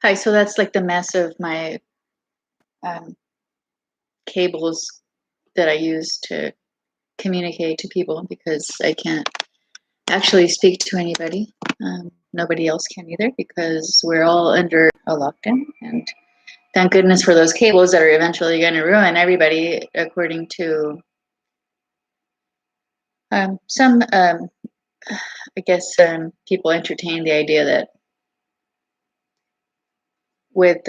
Hi, so that's like the mess of my um, cables that I use to communicate to people because I can't actually speak to anybody. Nobody else can either because we're all under a lockdown. And thank goodness for those cables that are eventually going to ruin everybody, according to some, I guess, people entertain the idea that with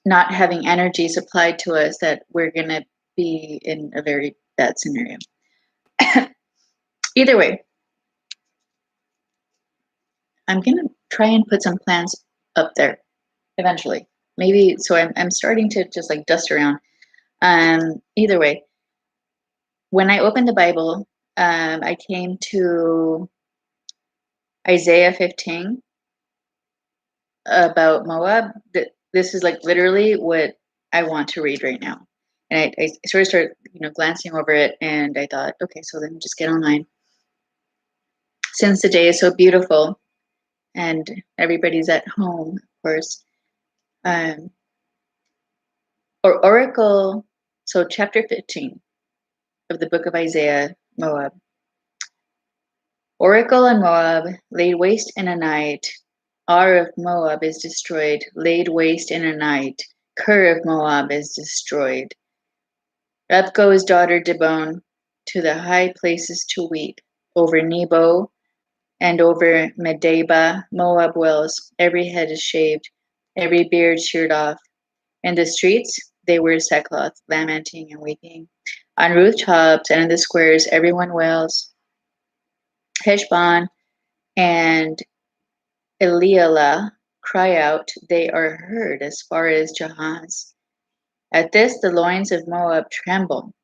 not having energy supplied to us, that we're going to be in a very bad scenario. Either way, I'm gonna try and put some plants up there eventually. Maybe so I'm starting to just like dust around. Either way, when I opened the Bible, I came to Isaiah 15 about Moab. This is like literally what I want to read right now. And I sort of started, glancing over it, and I thought, okay, so let me just get online. Since the day is so beautiful, and everybody's at home, of course. Or Oracle, so chapter 15 of the book of Isaiah, Moab. Oracle and Moab, laid waste in a night. Ar of Moab is destroyed, laid waste in a night. Ker of Moab is destroyed. Up goes daughter Dibon to the high places to weep. Over Nebo and over Medeba, Moab wails. Every head is shaved, every beard sheared off. In the streets, they wear sackcloth, lamenting and weeping. On rooftops and in the squares, everyone wails. Heshbon and Elialah cry out, they are heard as far as Jahaz. At this, the loins of Moab tremble.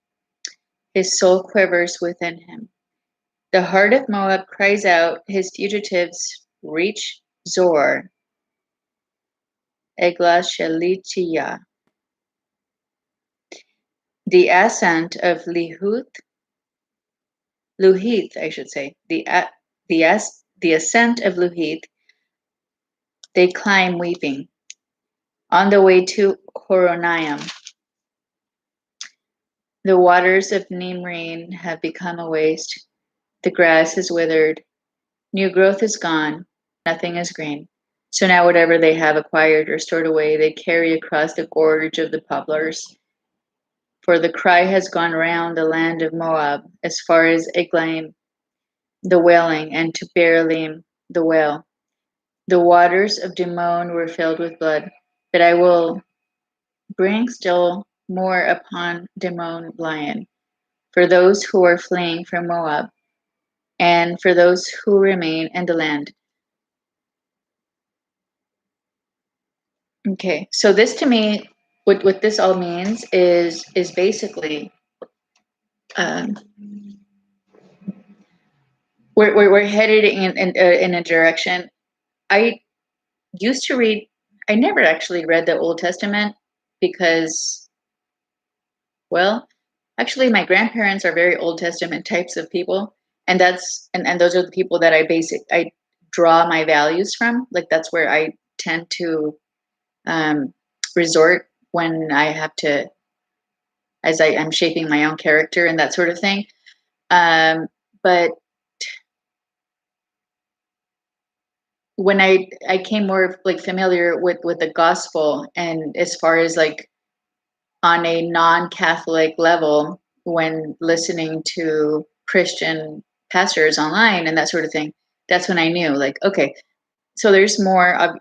His soul quivers within him. The heart of Moab cries out, his fugitives reach Zor, Eglashelitiyah. The ascent of Luhith, I should say, the ascent of Luhith, they climb weeping. On the way to Horonaim, the waters of Nimrine have become a waste. The grass is withered. New growth is gone. Nothing is green. So now whatever they have acquired or stored away, they carry across the gorge of the poplars. For the cry has gone round the land of Moab, as far as Eglaim, the wailing, and to Beeralim, the wail. The waters of Dimon were filled with blood, but I will bring still more upon Dimon lion, for those who are fleeing from Moab, and for those who remain in the land. Okay, so this to me, what this all means is basically um, we're headed in a direction. I used to read. I never actually read the Old Testament because, well, actually, my grandparents are very Old Testament types of people, and those are the people that I draw my values from. Like that's where I tend to resort when I have to, as I am shaping my own character and that sort of thing. But when I came more like familiar with the gospel, and as far as like on a non-Catholic level, when listening to Christian pastors online and that sort of thing, that's when I knew, like, okay, so there's more of,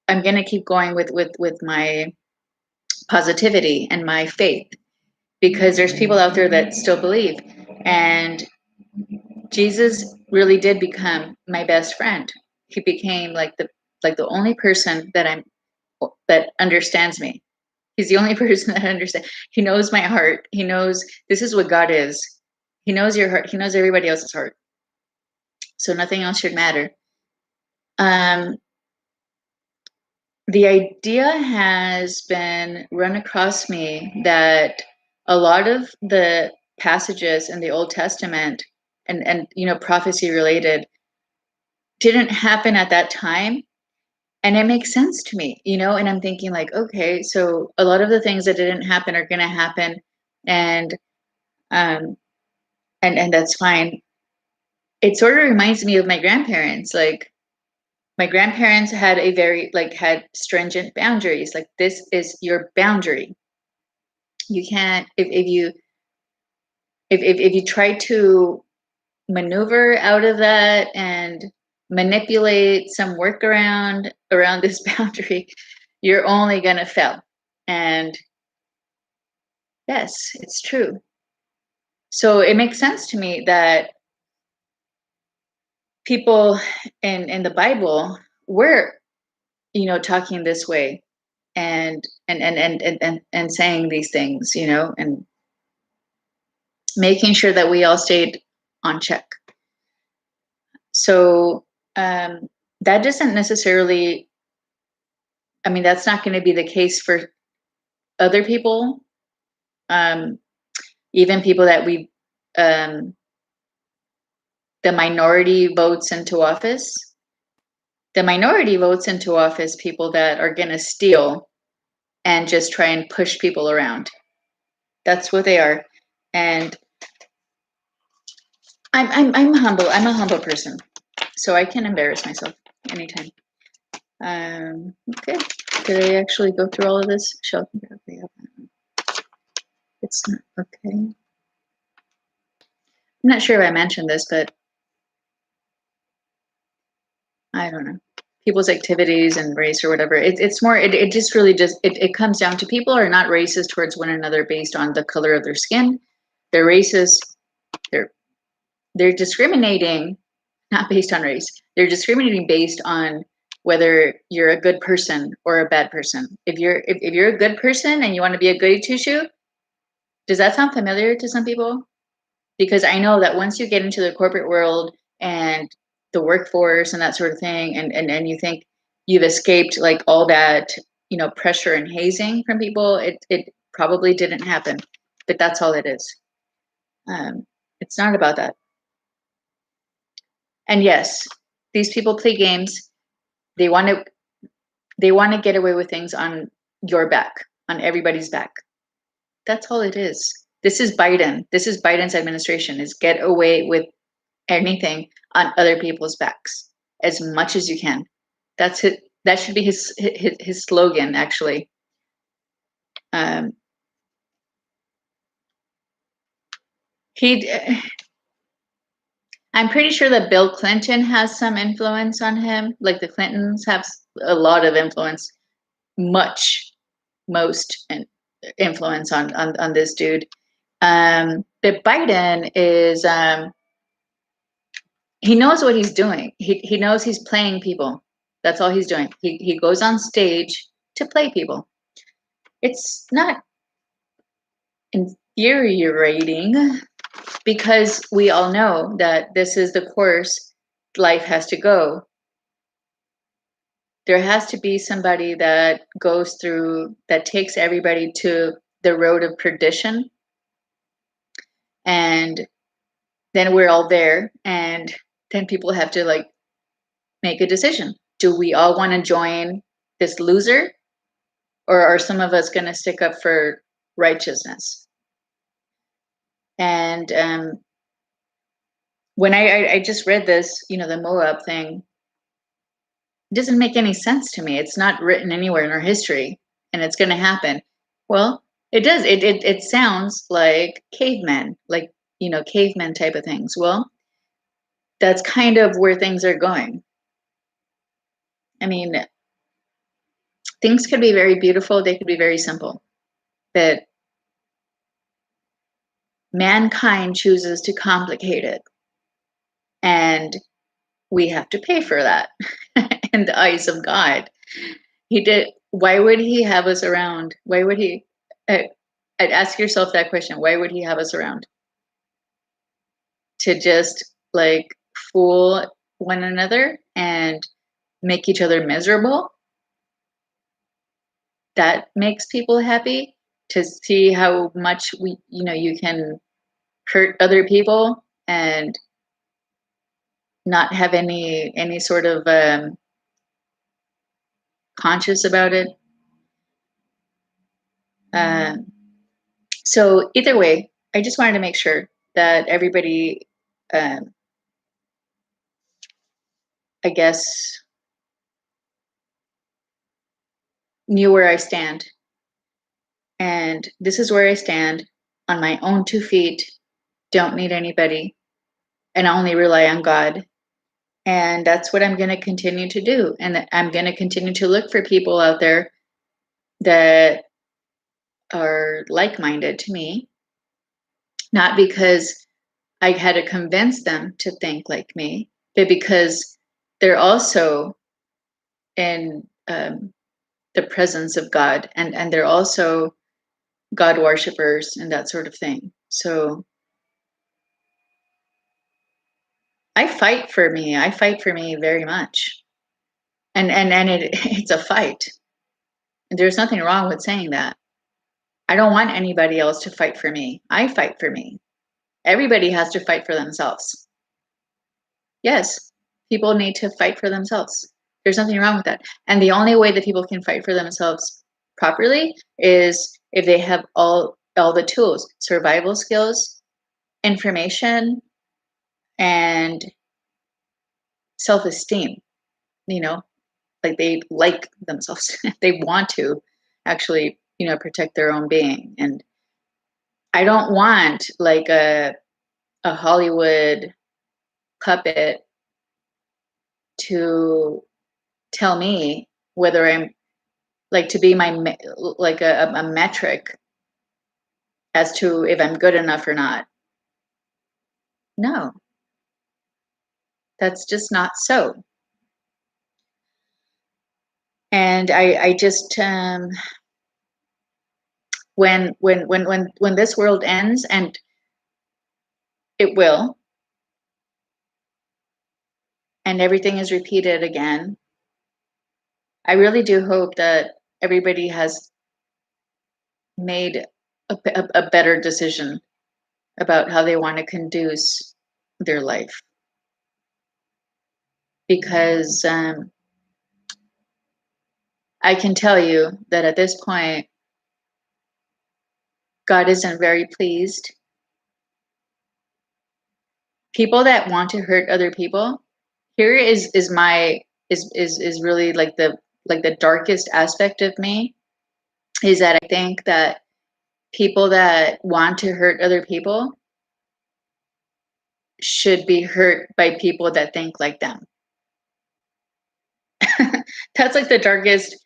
I'm going to keep going with my positivity and my faith, because there's people out there that still believe, and Jesus really did become my best friend. He became like the only person that understands me. He's the only person that understands. He knows my heart. He knows this is what God is. He knows your heart. He knows everybody else's heart. So nothing else should matter. The idea has been run across me that a lot of the passages in the Old Testament and prophecy related didn't happen at that time, And it makes sense to me, and I'm thinking like, okay, so a lot of the things that didn't happen are going to happen. And, um, and that's fine. It sort of reminds me of my grandparents. Like my grandparents had had stringent boundaries. Like this is your boundary. You can't, if you try to maneuver out of that and manipulate some workaround around this boundary, you're only going to fail. And yes, it's true. So it makes sense to me that people in the Bible were, talking this way and saying these things, and making sure that we all stayed on check. So that doesn't necessarily, I mean, that's not going to be the case for other people, um, even people that um, the minority votes into office. The minority votes into office people that are going to steal and just try and push people around. That's what they are. And I'm humble. I'm a humble person, so I can embarrass myself anytime. Okay. Did I actually go through all of this? It's not okay. I'm not sure if I mentioned this, but I don't know. People's activities and race or whatever. It's more. It just really just it comes down to people are not racist towards one another based on the color of their skin. They're racist. They're discriminating not based on race. They're discriminating based on whether you're a good person or a bad person. If you're a good person and you want to be a goody two shoe, does that sound familiar to some people? Because I know that once you get into the corporate world and the workforce and that sort of thing, and you think you've escaped like all that, pressure and hazing from people, it probably didn't happen. But that's all it is. It's not about that. And yes, these people play games. They want to get away with things on your back, on everybody's back. That's all it is. This is Biden. This is Biden's administration, is get away with anything on other people's backs as much as you can. That's it. That should be his slogan, actually. He I'm pretty sure that Bill Clinton has some influence on him. Like the Clintons have a lot of influence, most influence on this dude. But Biden is he knows what he's doing. He knows he's playing people. That's all he's doing. He goes on stage to play people. It's not infuriating because we all know that this is the course life has to go. There has to be somebody that goes through, that takes everybody to the road of perdition. And then we're all there. And then people have to like make a decision. Do we all want to join this loser? Or are some of us going to stick up for righteousness? And when I just read this, the Moab thing, it doesn't make any sense to me. It's not written anywhere in our history, and it's going to happen. Well, it does. It sounds like cavemen, like cavemen type of things. Well, that's kind of where things are going. I mean, things could be very beautiful. They could be very simple, but mankind chooses to complicate it, and we have to pay for that in the eyes of God. He did. Why would he have us around? Why would he? I'd ask yourself that question. Why would he have us around? To just like fool one another and make each other miserable? That makes people happy, to see how much you can hurt other people and not have any sort of conscious about it. Um, so either way, I just wanted to make sure that everybody, um, I guess, knew where I stand. And this is where I stand on my own 2 feet, don't need anybody, and I only rely on God. And that's what I'm going to continue to do. And I'm going to continue to look for people out there that are like minded to me, not because I had to convince them to think like me, but because they're also in the presence of God, and they're also God worshippers and that sort of thing. So I fight for me. I fight for me very much. And it's a fight. And there's nothing wrong with saying that. I don't want anybody else to fight for me. I fight for me. Everybody has to fight for themselves. Yes, people need to fight for themselves. There's nothing wrong with that. And the only way that people can fight for themselves properly is if they have all the tools, survival skills, information, and self-esteem, you know, like they like themselves. They want to actually, protect their own being. And I don't want like a Hollywood puppet to tell me whether I'm like to be like a metric as to if I'm good enough or not. No, that's just not so. And I just when this world ends, and it will, and everything is repeated again, I really do hope that everybody has made a better decision about how they want to conduce their life. Because I can tell you that at this point, God isn't very pleased. People that want to hurt other people, here is my is really like the darkest aspect of me, is that I think that people that want to hurt other people should be hurt by people that think like them. That's like the darkest,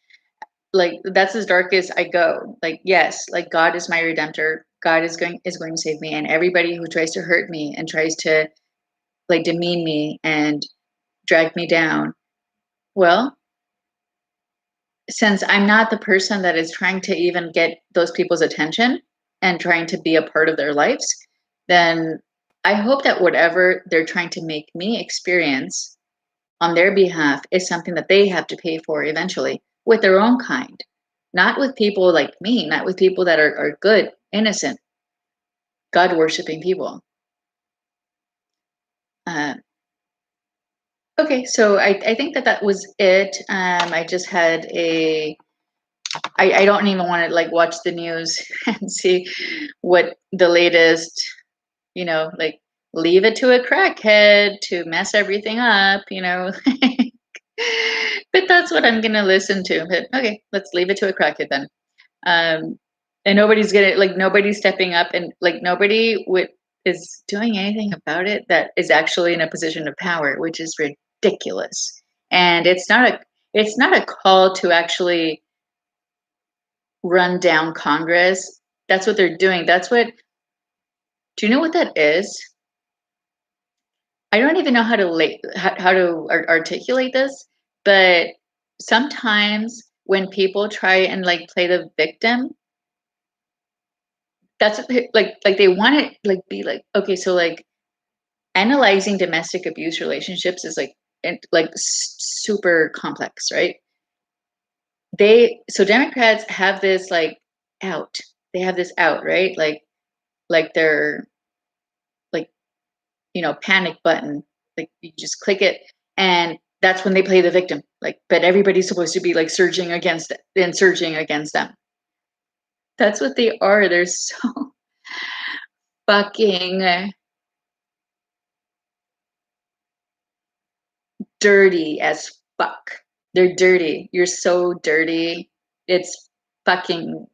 like that's as dark as I go. Like, yes, like God is my redemptor. God is going to save me, and everybody who tries to hurt me and tries to like demean me and drag me down. Well, since I'm not the person that is trying to even get those people's attention and trying to be a part of their lives, then I hope that whatever they're trying to make me experience on their behalf is something that they have to pay for eventually with their own kind, not with people like me, not with people that are good, innocent, God worshiping people. Uh, okay, so I think that was it. I just had I don't even want to like watch the news and see what the latest, like leave it to a crackhead to mess everything up. But that's what I'm gonna listen to. But okay, let's leave it to a crackhead then. Um, and nobody's stepping up, and like is doing anything about it that is actually in a position of power, which is ridiculous. And it's not a call to actually run down Congress. That's what they're doing. Do you know what that is? I don't even know how to articulate this, but sometimes when people try and like play the victim, that's what like they want to like be like, okay, so like analyzing domestic abuse relationships is like super complex, right? So Democrats have this like out. They have this out, right? Like they're like panic button. Like you just click it, and That's when they play the victim. Like, but everybody's supposed to be like surging against them. That's what they are. They're so fucking dirty as fuck. They're dirty. You're so dirty. It's fucking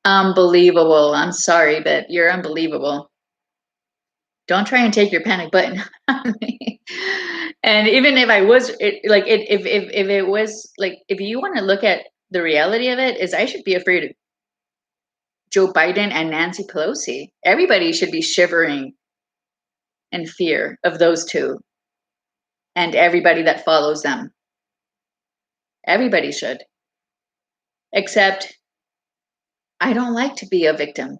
unbelievable. I'm sorry, but you're unbelievable. Don't try and take your panic button on me. And even if I was if it was like, if you want to look at the reality of it, is I should be afraid of Joe Biden and Nancy Pelosi. Everybody should be shivering in fear of those two and everybody that follows them. Everybody should. Except I don't like to be a victim.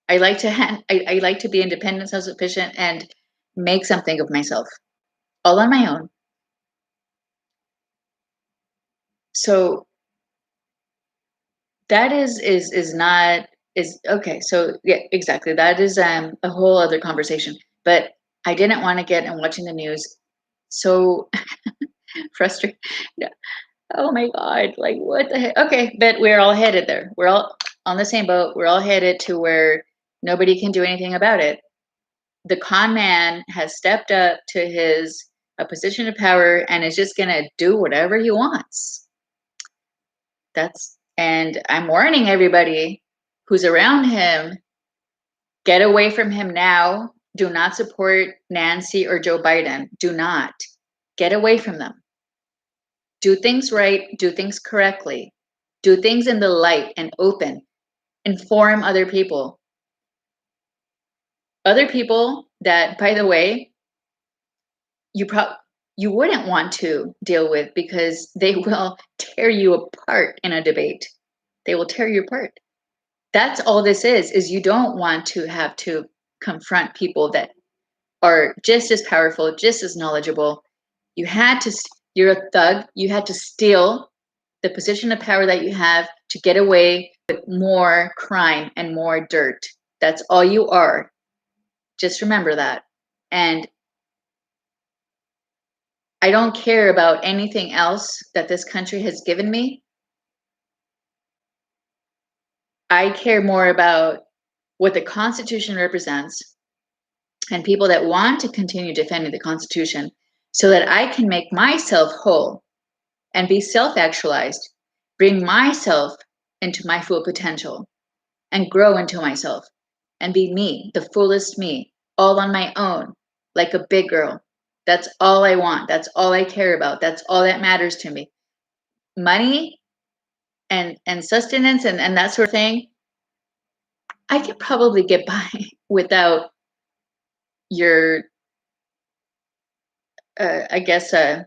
I like to I like to be independent, self-sufficient, and make something of myself, all on my own. So that is not is okay. So yeah, exactly. That is a whole other conversation. But I didn't want to get and watching the news so frustrated. Yeah. Oh my God, like what the heck? Okay, but we're all headed there. We're all on the same boat. We're all headed to where nobody can do anything about it. The con man has stepped up to his a position of power and is just gonna do whatever he wants. And I'm warning everybody who's around him, get away from him now. Do not support Nancy or Joe Biden. Do not. Get away from them. Do things right, do things correctly, do things in the light and open, inform other people. Other people that, by the way, you wouldn't want to deal with because they will tear you apart in a debate. They will tear you apart. That's all this is you don't want to have to confront people that are just as powerful, just as knowledgeable. You're a thug. You had to steal the position of power that you have to get away with more crime and more dirt. That's all you are. Just remember that. And I don't care about anything else that this country has given me. I care more about what the Constitution represents and people that want to continue defending the Constitution so that I can make myself whole and be self-actualized, bring myself into my full potential and grow into myself and be me, the fullest me, all on my own, like a big girl. That's all I want. That's all I care about. That's all that matters to me. Money and sustenance and that sort of thing, I could probably get by without your, I guess, well,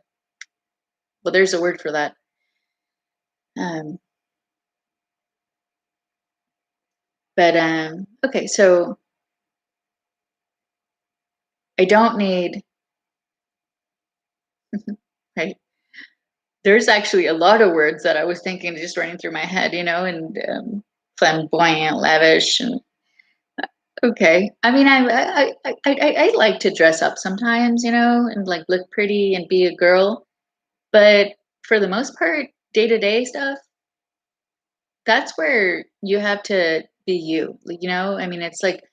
there's a word for that. Um, okay, so I don't need, right? There's actually a lot of words that I was thinking just running through my head, and flamboyant, lavish, and okay. I mean, I like to dress up sometimes, and like look pretty and be a girl, but for the most part, day to day stuff, that's where you have to be you. I mean, it's like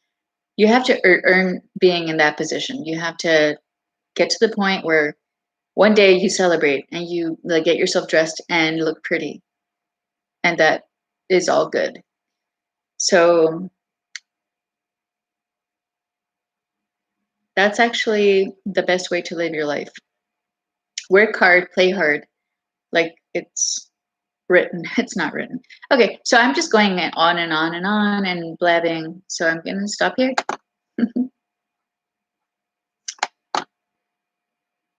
you have to earn being in that position. You have to get to the point where one day you celebrate and you like get yourself dressed and look pretty, and that is all good. So that's actually the best way to live your life. Work hard, play hard, like it's written. It's not written. Okay, so I'm just going on and on and on and blabbing. So I'm gonna stop here.